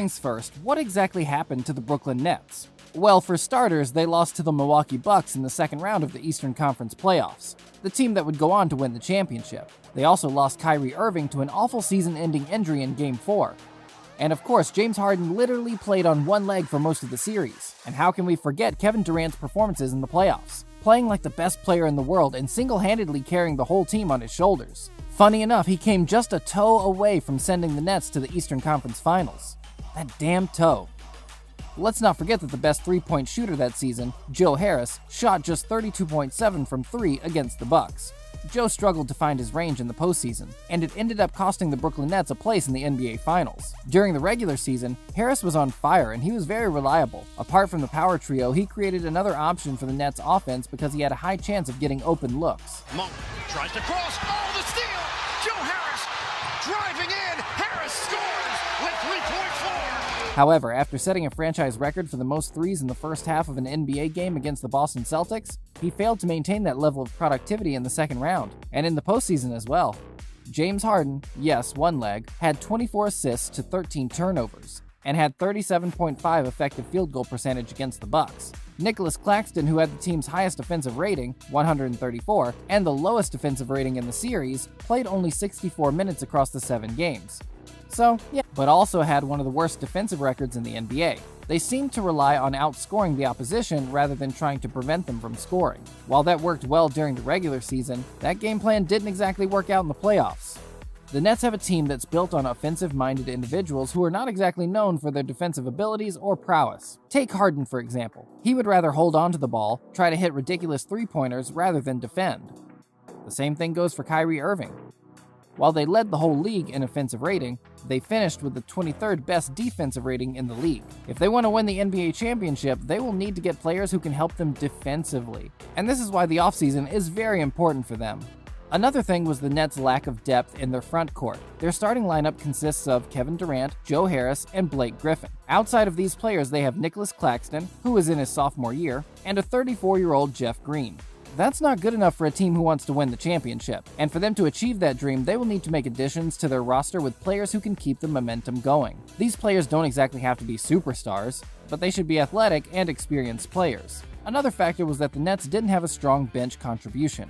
things first, what exactly happened to the Brooklyn Nets? Well, for starters, they lost to the Milwaukee Bucks in the second round of the Eastern Conference playoffs, the team that would go on to win the championship. They also lost Kyrie Irving to an awful season-ending injury in Game 4. And of course, James Harden literally played on one leg for most of the series. And how can we forget Kevin Durant's performances in the playoffs, playing like the best player in the world and single-handedly carrying the whole team on his shoulders. Funny enough, he came just a toe away from sending the Nets to the Eastern Conference Finals. That damn toe. Let's not forget that the best three-point shooter that season, Joe Harris, shot just 32.7 from 3 against the Bucks. Joe struggled to find his range in the postseason, and it ended up costing the Brooklyn Nets a place in the NBA Finals. During the regular season, Harris was on fire and he was very reliable. Apart from the power trio, he created another option for the Nets offense because he had a high chance of getting open looks. Monk tries to cross. Oh, the steal! Joe Harris driving in. Harris scores with 3.4. However, after setting a franchise record for the most threes in the first half of an NBA game against the Boston Celtics, he failed to maintain that level of productivity in the second round, and in the postseason as well. James Harden, yes, one leg, had 24 assists to 13 turnovers, and had 37.5 effective field goal percentage against the Bucks. Nicholas Claxton, who had the team's highest offensive rating, 134, and the lowest defensive rating in the series, played only 64 minutes across the 7 games. So, yeah, but also had one of the worst defensive records in the NBA. They seemed to rely on outscoring the opposition rather than trying to prevent them from scoring. While that worked well during the regular season, that game plan didn't exactly work out in the playoffs. The Nets have a team that's built on offensive-minded individuals who are not exactly known for their defensive abilities or prowess. Take Harden, for example. He would rather hold on to the ball, try to hit ridiculous three-pointers rather than defend. The same thing goes for Kyrie Irving. While they led the whole league in offensive rating, they finished with the 23rd best defensive rating in the league. If they want to win the NBA championship, they will need to get players who can help them defensively. And this is why the offseason is very important for them. Another thing was the Nets' lack of depth in their front court. Their starting lineup consists of Kevin Durant, Joe Harris, and Blake Griffin. Outside of these players, they have Nicholas Claxton, who is in his sophomore year, and a 34-year-old Jeff Green. That's not good enough for a team who wants to win the championship, and for them to achieve that dream, they will need to make additions to their roster with players who can keep the momentum going. These players don't exactly have to be superstars, but they should be athletic and experienced players. Another factor was that the Nets didn't have a strong bench contribution.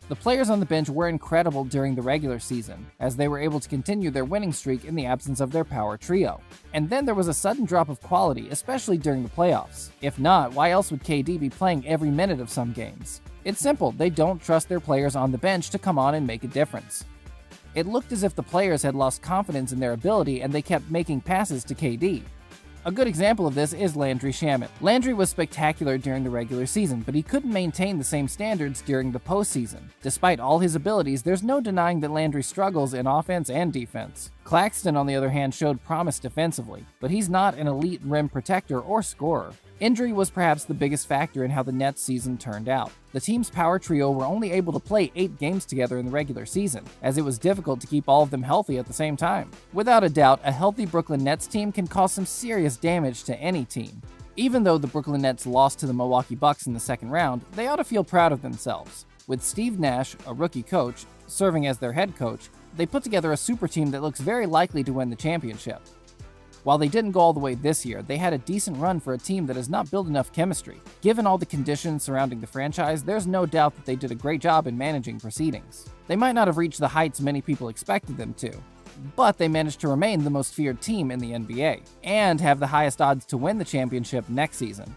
The players on the bench were incredible during the regular season, as they were able to continue their winning streak in the absence of their power trio. And then there was a sudden drop of quality, especially during the playoffs. If not, why else would KD be playing every minute of some games? It's simple, they don't trust their players on the bench to come on and make a difference. It looked as if the players had lost confidence in their ability and they kept making passes to KD. A good example of this is Landry Shamet. Landry was spectacular during the regular season, but he couldn't maintain the same standards during the postseason. Despite all his abilities, there's no denying that Landry struggles in offense and defense. Claxton, on the other hand, showed promise defensively, but he's not an elite rim protector or scorer. Injury was perhaps the biggest factor in how the Nets season turned out. The team's power trio were only able to play 8 games together in the regular season, as it was difficult to keep all of them healthy at the same time. Without a doubt, a healthy Brooklyn Nets team can cause some serious damage to any team. Even though the Brooklyn Nets lost to the Milwaukee Bucks in the second round, they ought to feel proud of themselves. With Steve Nash, a rookie coach, serving as their head coach, they put together a super team that looks very likely to win the championship. While they didn't go all the way this year, they had a decent run for a team that has not built enough chemistry. Given all the conditions surrounding the franchise, there's no doubt that they did a great job in managing proceedings. They might not have reached the heights many people expected them to, but they managed to remain the most feared team in the NBA, and have the highest odds to win the championship next season.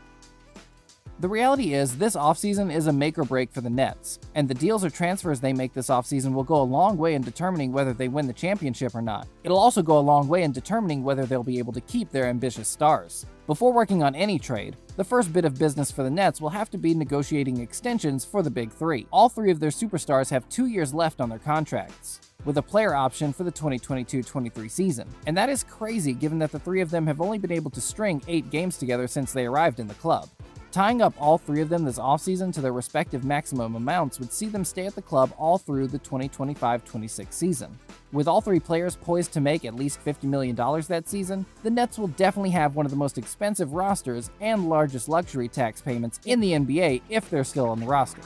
The reality is, this offseason is a make or break for the Nets, and the deals or transfers they make this offseason will go a long way in determining whether they win the championship or not. It'll also go a long way in determining whether they'll be able to keep their ambitious stars. Before working on any trade, the first bit of business for the Nets will have to be negotiating extensions for the Big Three. All 3 of their superstars have 2 years left on their contracts, with a player option for the 2022-23 season. And that is crazy given that the 3 of them have only been able to string 8 games together since they arrived in the club. Tying up all 3 of them this offseason to their respective maximum amounts would see them stay at the club all through the 2025-26 season. With all 3 players poised to make at least $50 million that season, the Nets will definitely have one of the most expensive rosters and largest luxury tax payments in the NBA if they're still on the roster.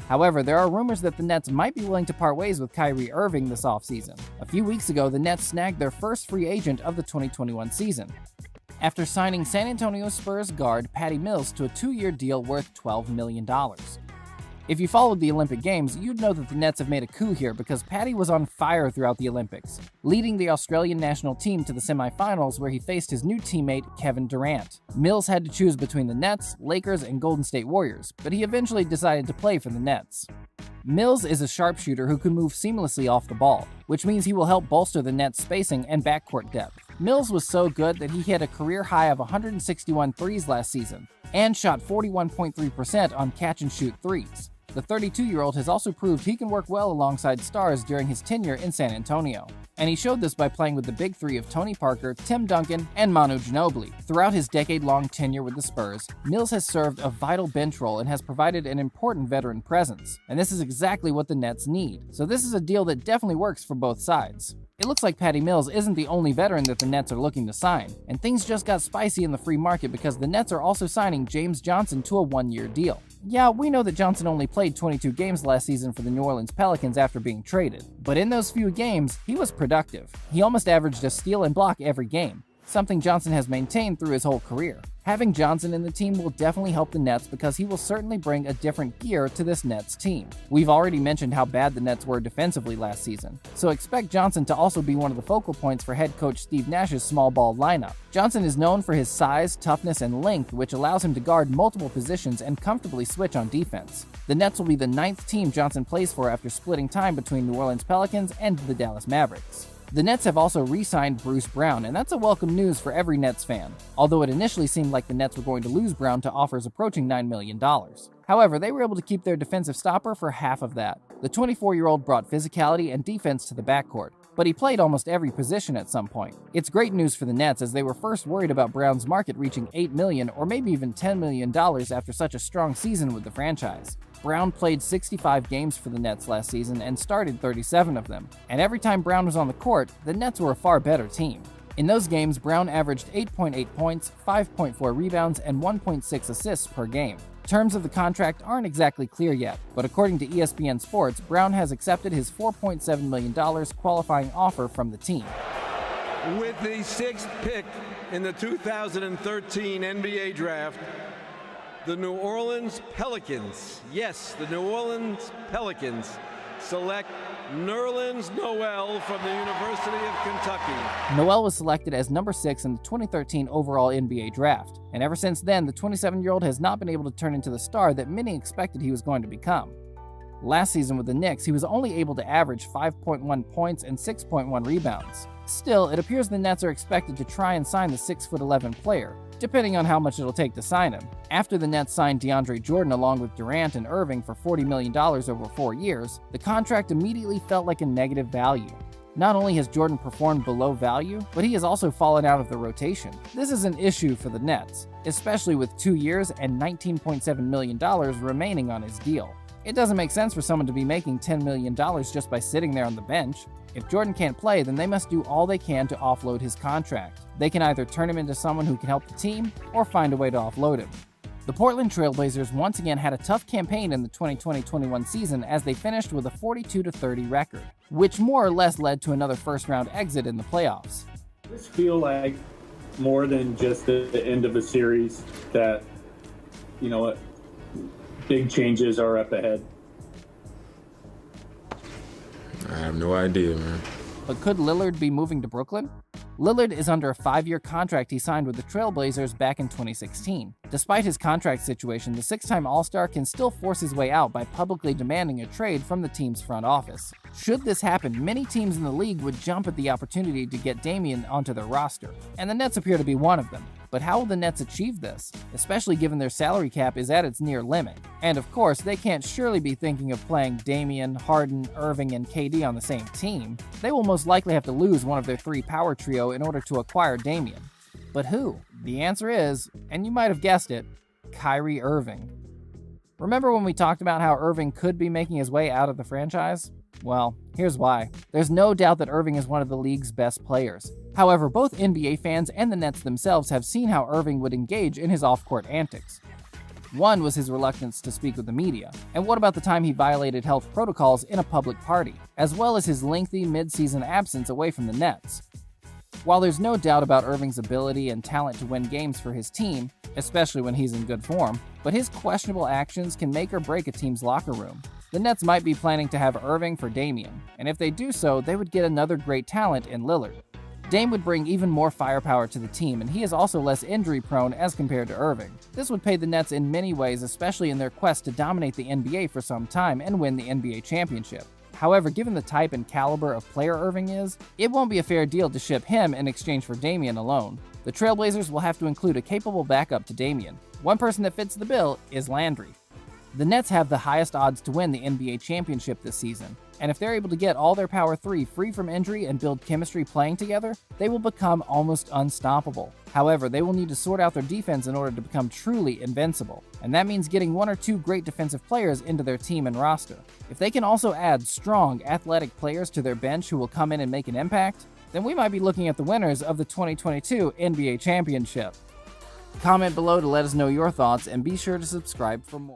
However, there are rumors that the Nets might be willing to part ways with Kyrie Irving this offseason. A few weeks ago, the Nets snagged their first free agent of the 2021 season, after signing San Antonio Spurs guard Patty Mills to a 2-year deal worth $12 million. If you followed the Olympic Games, you'd know that the Nets have made a coup here because Patty was on fire throughout the Olympics, leading the Australian national team to the semifinals where he faced his new teammate Kevin Durant. Mills had to choose between the Nets, Lakers, and Golden State Warriors, but he eventually decided to play for the Nets. Mills is a sharpshooter who can move seamlessly off the ball, which means he will help bolster the Nets' spacing and backcourt depth. Mills was so good that he hit a career high of 161 threes last season, and shot 41.3% on catch-and-shoot threes. The 32-year-old has also proved he can work well alongside stars during his tenure in San Antonio. And he showed this by playing with the big three of Tony Parker, Tim Duncan, and Manu Ginobili. Throughout his decade-long tenure with the Spurs, Mills has served a vital bench role and has provided an important veteran presence. And this is exactly what the Nets need. So this is a deal that definitely works for both sides. It looks like Patty Mills isn't the only veteran that the Nets are looking to sign, and things just got spicy in the free market because the Nets are also signing James Johnson to a 1-year deal. Yeah, we know that Johnson only played 22 games last season for the New Orleans Pelicans after being traded, but in those few games, he was productive. He almost averaged a steal and block every game, something Johnson has maintained through his whole career. Having Johnson in the team will definitely help the Nets because he will certainly bring a different gear to this Nets team. We've already mentioned how bad the Nets were defensively last season, so expect Johnson to also be one of the focal points for head coach Steve Nash's small ball lineup. Johnson is known for his size, toughness, and length, which allows him to guard multiple positions and comfortably switch on defense. The Nets will be the 9th team Johnson plays for after splitting time between New Orleans Pelicans and the Dallas Mavericks. The Nets have also re-signed Bruce Brown, and that's a welcome news for every Nets fan, although it initially seemed like the Nets were going to lose Brown to offers approaching $9 million. However, they were able to keep their defensive stopper for half of that. The 24-year-old brought physicality and defense to the backcourt, but he played almost every position at some point. It's great news for the Nets as they were first worried about Brown's market reaching $8 million or maybe even $10 million after such a strong season with the franchise. Brown played 65 games for the Nets last season and started 37 of them, and every time Brown was on the court, the Nets were a far better team. In those games, Brown averaged 8.8 points, 5.4 rebounds, and 1.6 assists per game. Terms of the contract aren't exactly clear yet, but according to ESPN Sports, Brown has accepted his $4.7 million qualifying offer from the team. With the 6th pick in the 2013 NBA Draft, the New Orleans Pelicans, yes, the New Orleans Pelicans, select Nerlens Noel from the University of Kentucky. Noel was selected as number 6 in the 2013 overall NBA Draft, and ever since then, the 27-year-old has not been able to turn into the star that many expected he was going to become. Last season with the Knicks, he was only able to average 5.1 points and 6.1 rebounds. Still, it appears the Nets are expected to try and sign the 6'11" player, depending on how much it'll take to sign him. After the Nets signed DeAndre Jordan along with Durant and Irving for $40 million over 4 years, the contract immediately felt like a negative value. Not only has Jordan performed below value, but he has also fallen out of the rotation. This is an issue for the Nets, especially with 2 years and $19.7 million remaining on his deal. It doesn't make sense for someone to be making $10 million just by sitting there on the bench. If Jordan can't play, then they must do all they can to offload his contract. They can either turn him into someone who can help the team, or find a way to offload him. The Portland Trail Blazers once again had a tough campaign in the 2020-21 season as they finished with a 42-30 record, which more or less led to another first-round exit in the playoffs. Does this feel like more than just the end of a series that, you know what, big changes are up ahead? I have no idea, man. But could Lillard be moving to Brooklyn? Lillard is under a 5-year contract he signed with the Trailblazers back in 2016. Despite his contract situation, the 6-time All-Star can still force his way out by publicly demanding a trade from the team's front office. Should this happen, many teams in the league would jump at the opportunity to get Damian onto their roster, and the Nets appear to be one of them. But how will the Nets achieve this, especially given their salary cap is at its near limit? And of course, they can't surely be thinking of playing Damian, Harden, Irving, and KD on the same team. They will most likely have to lose one of their 3 power trio in order to acquire Damian. But who? The answer is, and you might have guessed it, Kyrie Irving. Remember when we talked about how Irving could be making his way out of the franchise? Well, here's why. There's no doubt that Irving is one of the league's best players. However, both NBA fans and the Nets themselves have seen how Irving would engage in his off-court antics. One was his reluctance to speak with the media. And what about the time he violated health protocols in a public party, as well as his lengthy mid-season absence away from the Nets? While there's no doubt about Irving's ability and talent to win games for his team, especially when he's in good form, but his questionable actions can make or break a team's locker room. The Nets might be planning to have Irving for Damian, and if they do so, they would get another great talent in Lillard. Dame would bring even more firepower to the team, and he is also less injury-prone as compared to Irving. This would pay the Nets in many ways, especially in their quest to dominate the NBA for some time and win the NBA championship. However, given the type and caliber of player Irving is, it won't be a fair deal to ship him in exchange for Damian alone. The Trailblazers will have to include a capable backup to Damian. One person that fits the bill is Landry. The Nets have the highest odds to win the NBA championship this season, and if they're able to get all their power three free from injury and build chemistry playing together, they will become almost unstoppable. However, they will need to sort out their defense in order to become truly invincible, and that means getting one or two great defensive players into their team and roster. If they can also add strong, athletic players to their bench who will come in and make an impact, then we might be looking at the winners of the 2022 NBA championship. Comment below to let us know your thoughts, and be sure to subscribe for more.